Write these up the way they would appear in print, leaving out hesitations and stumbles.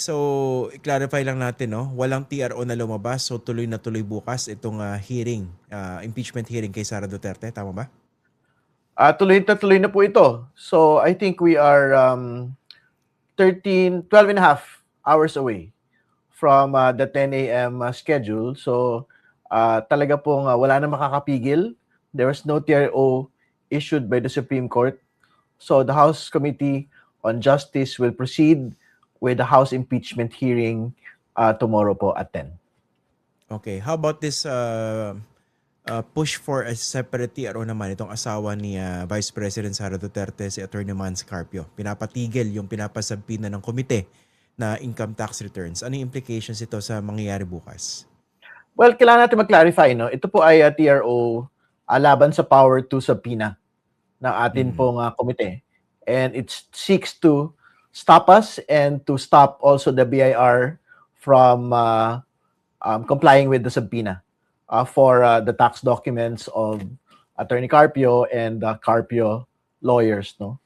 So, i-clarify lang natin, no? Walang TRO na lumabas, so tuloy na tuloy bukas itong hearing, impeachment hearing kay Sara Duterte, tama ba? Tuloy na po ito. So I think we are 12 and a half hours away from the 10 a.m. Schedule. So talaga pong wala na makakapigil. There was no TRO issued by the Supreme Court. So the House Committee on Justice will proceed with the House impeachment hearing tomorrow po at 10. Okay, how about this push for a separate TRO naman itong asawa ni Vice President Sara Duterte, si Attorney Mans Carpio. Pinapatigil yung pinapasabpina ng komite na income tax returns. Ano yung implications ito sa mangyayari bukas? Well, kailangan natin mag-clarify, no? Ito po ay TRO laban sa power to subpoena ng atin pong komite. And it seeks to stop us and to stop also the BIR from complying with the subpoena for the tax documents of Attorney Carpio and Carpio lawyers. No?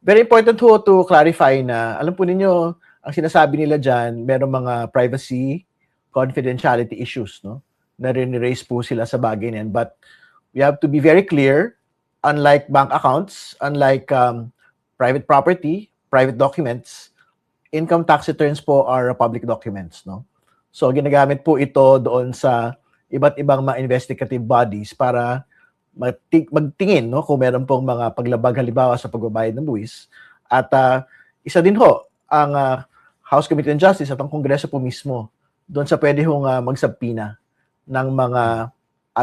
Very important to clarify na, alam po ninyo, ang sinasabi nila dyan, merong mga privacy, confidentiality issues, no? Na rin-raise po sila sa bagay niyan. But we have to be very clear, unlike bank accounts, unlike private property, private documents, income tax returns po are public documents, no? So ginagamit po ito doon sa iba't ibang mga investigative bodies para magtingin, no, kung meron pong mga paglabag halimbawa sa pagbabayad ng buwis. At isa din ho ang House Committee on Justice at ang Kongreso po mismo doon sa pwede hong magsabpina ng mga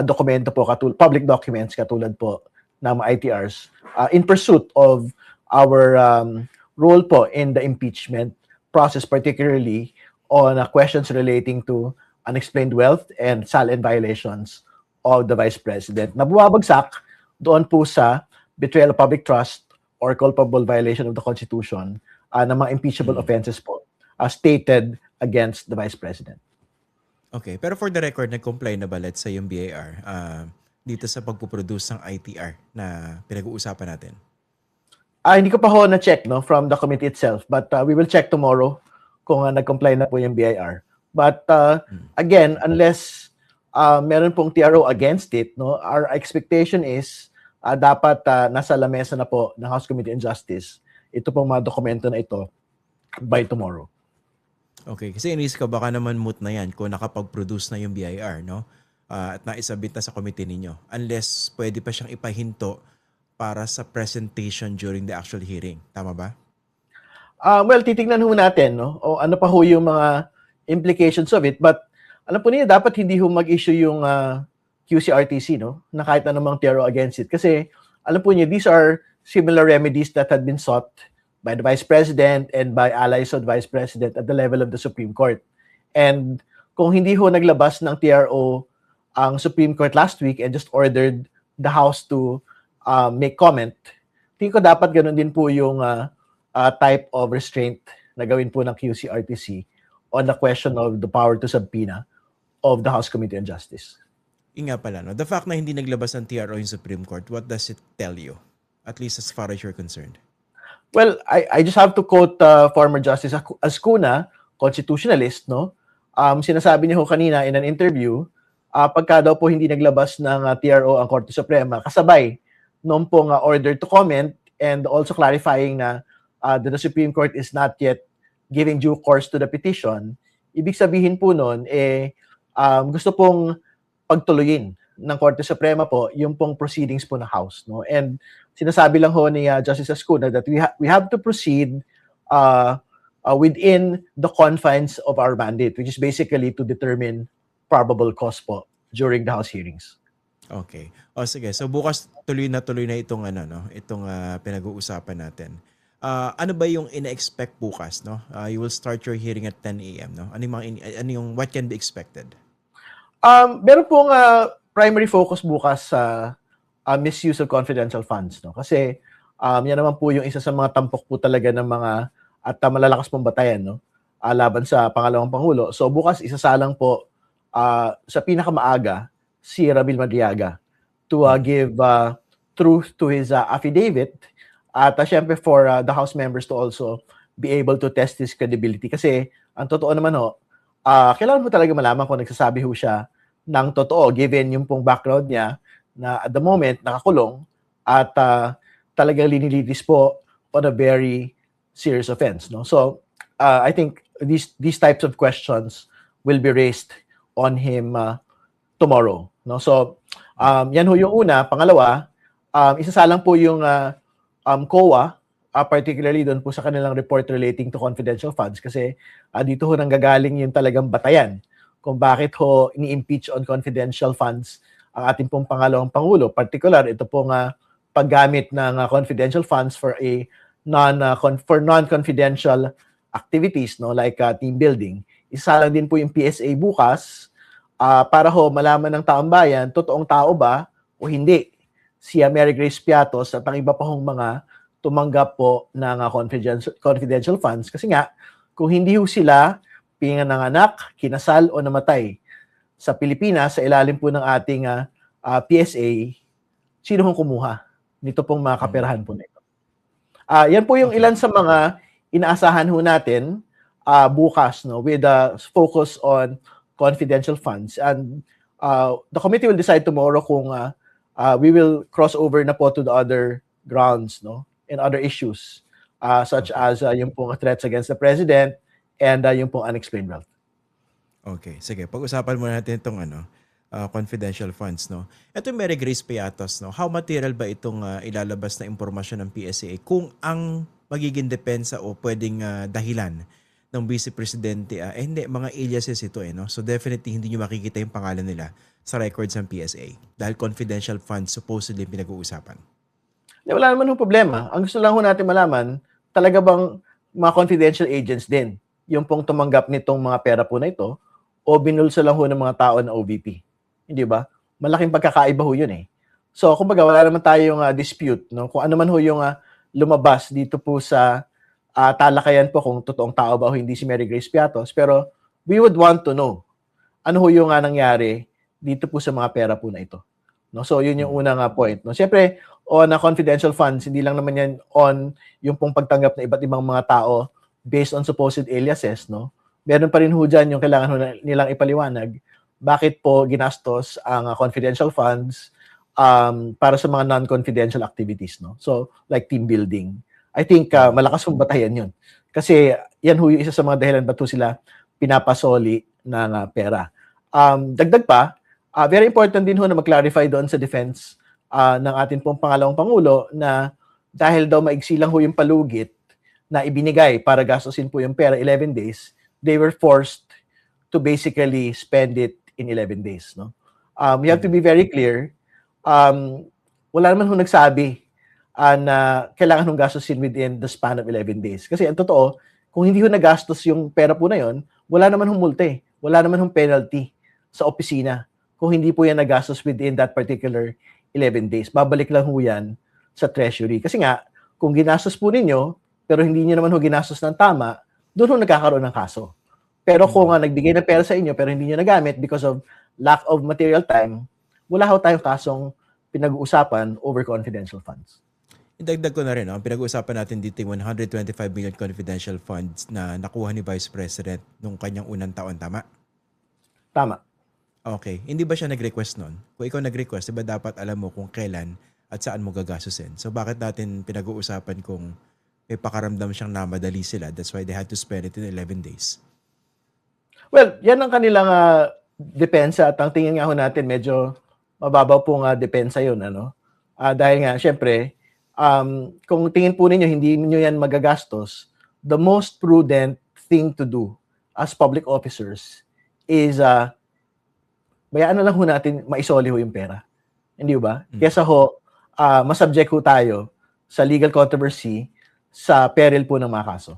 dokumento po, public documents katulad po ng mga ITRs in pursuit of our role po in the impeachment process, particularly on questions relating to unexplained wealth and SALN violations of the Vice President na buwabagsak doon po sa betrayal of public trust or culpable violation of the Constitution ng mga impeachable offenses po stated against the Vice President. Okay, pero for the record, nag-comply na ba, let's say, yung BIR dito sa pagpuproduce ng ITR na pinag-uusapan natin? Hindi ko pa ho na-check, no, from the committee itself, but we will check tomorrow kung nag-comply na po yung BIR. But again, unless meron pong TRO against it, no, our expectation is dapat nasa lamesa na po ng House Committee on Justice ito pong mga dokumento na ito by tomorrow. Okay, kasi inis ka baka naman moot na yan kung nakapag-produce na yung BIR, no? At naisabit na sa committee ninyo. Unless pwede pa siyang ipahinto para sa presentation during the actual hearing. Tama ba? Well, titingnan ho natin, no? O ano pa ho yung mga implications of it. But alam po niyo, dapat hindi ho mag-issue yung QCRTC, no? Na kahit anumang TRO against it. Kasi alam po niyo, these are similar remedies that had been sought by the Vice President and by allies of the Vice President at the level of the Supreme Court. And kung hindi ho naglabas ng TRO ang Supreme Court last week and just ordered the House to make comment, tingin ko dapat ganun din po yung type of restraint na gawin po ng QCRTC on the question of the power to subpoena of the House Committee on Justice. Nga pala, no? The fact na hindi naglabas ng TRO yung Supreme Court, what does it tell you? At least as far as you're concerned. Well, I just have to quote former Justice Ascuna, constitutionalist, no? Sinasabi niya ho kanina in an interview, pagka daw po hindi naglabas ng TRO ang Korte Suprema, kasabay noon pong order to comment and also clarifying na that the Supreme Court is not yet giving due course to the petition, ibig sabihin po noon, gusto pong pagtuluyin ng Korte Suprema po yung pong proceedings po ng House, no? And sinasabi lang ho ni Justice Ascuna that we have to proceed within the confines of our mandate, which is basically to determine probable cause po during the House hearings. Okay. O sige, so bukas tuloy na itong itong pinag-uusapan natin. Ano ba yung ina-expect bukas, no? You will start your hearing at 10 a.m., no? Ano yung what can be expected? Meron pong primary focus bukas sa misuse of confidential funds, no? Kasi yan naman po yung isa sa mga tampok po talaga ng mga at malalakas pong batayan, no? Laban sa pangalawang pangulo. So bukas isasalang po sa pinakamaaga si Ramil Madriaga to give truth to his affidavit at syempre for the House members to also be able to test his credibility. Kasi ang totoo naman ho, kailangan mo talaga malaman kung nagsasabi ho siya ng totoo given yung pong background niya na at the moment nakakulong at talagang linilitis po on a very serious offense. No? So, I think these types of questions will be raised on him tomorrow. No? So, yan ho yung una. Pangalawa, isasalang po yung COA, particularly doon po sa kanilang report relating to confidential funds kasi dito ho nanggagaling yung talagang batayan kung bakit ho ini-impeach on confidential funds ang ating pong pangalawang Pangulo. Particular, ito pong paggamit ng confidential funds for a non-confidential activities, no, like team building. Isasalang din po yung PSA bukas para ho malaman ng taong bayan, totoong tao ba o hindi si Mary Grace Piatos at ang iba pa hong mga tumanggap po ng confidential funds. Kasi nga, kung hindi ho sila pinanganak, kinasal o namatay sa Pilipinas, sa ilalim po ng ating PSA, sino hong kumuha nito pong mga kaperahan po nito. Yan po yung ilan sa mga inaasahan ho natin bukas, no, with a focus on confidential funds. And the committee will decide tomorrow kung we will cross over na po to the other grounds, no, and other issues such as yung pong threats against the president and yung pong unexplained wealth. Okay, sige. Pag-usapan muna natin itong confidential funds, no. Ito yung Mary Grace Piatos, no. How material ba itong ilalabas na impormasyon ng PSA kung ang magiging depensa o pwedeng dahilan ng Vice Presidente hindi, mga aliases ito no. So definitely hindi niyo makikita yung pangalan nila sa records ng PSA dahil confidential funds supposedly pinag-uusapan. Wala naman yung problema. Ang gusto lang ho natin malaman, talaga bang mga confidential agents din yung pong tumanggap nitong mga pera po na ito o binulsa lang ho ng mga tao na OVP. Hindi ba? Malaking pagkakaiba ho yun eh. So, kumbaga, wala naman tayong dispute. No? Kung ano man ho yung lumabas dito po sa talakayan po kung totoong tao ba o hindi si Mary Grace Piatos. Pero we would want to know ano ho yung nangyari dito po sa mga pera po na ito. No? So, yun yung unang point. No? Siyempre, on confidential funds, hindi lang naman yan on yung pong pagtanggap ng iba't ibang mga tao based on supposed aliases, no? Meron pa rin ho dyan yung kailangan ho nilang ipaliwanag bakit po ginastos ang confidential funds para sa mga non-confidential activities, no? So, like team building. I think malakas kong batayan yun. Kasi yan ho yung isa sa mga dahilan ba't ho sila pinapasoli ng pera. Dagdag pa, very important din ho na mag-clarify doon sa defense ng ating pong pangalawang Pangulo na dahil daw maigsi lang ho yung palugit na ibinigay para gastusin po yung pera 11 days, they were forced to basically spend it in 11 days. No? We have to be very clear. Wala naman ho nagsabi na kailangan hong gastusin within the span of 11 days. Kasi ang totoo, kung hindi ho nagastos yung pera po na yon, wala naman hong multe, wala naman hong penalty sa opisina kung hindi po yan nagastos within that particular 11 days. Babalik lang ho yan sa treasury. Kasi nga, kung ginastos po ninyo, pero hindi nyo naman ho ginastos ng tama, doon ho nagkakaroon ng kaso. Pero kung nagbigay ng pera sa inyo, pero hindi nyo nagamit because of lack of material time, wala ho tayong kasong pinag-uusapan over confidential funds. Idagdag ko na rin, ang pinag-uusapan natin dito yung 125 million confidential funds na nakuha ni Vice President nung kanyang unang taon, tama? Tama. Okay. Hindi ba siya nag-request nun? Kung ikaw nag-request, diba dapat alam mo kung kailan at saan mo gagastusin? So bakit natin pinag-uusapan kung may pakaramdam siyang namadali sila? That's why they had to spend it in 11 days. Well, yan ang kanilang depensa at ang tingin nga ho natin medyo mababaw po nga depensa yun. Ano? Dahil nga, syempre, kung tingin po ninyo hindi niyo yan magagastos, the most prudent thing to do as public officers is bayaan na lang ho natin maisoli ho yung pera. Hindi ba? Kesa ho, masubject ho tayo sa legal controversy sa peril po ng mga kaso.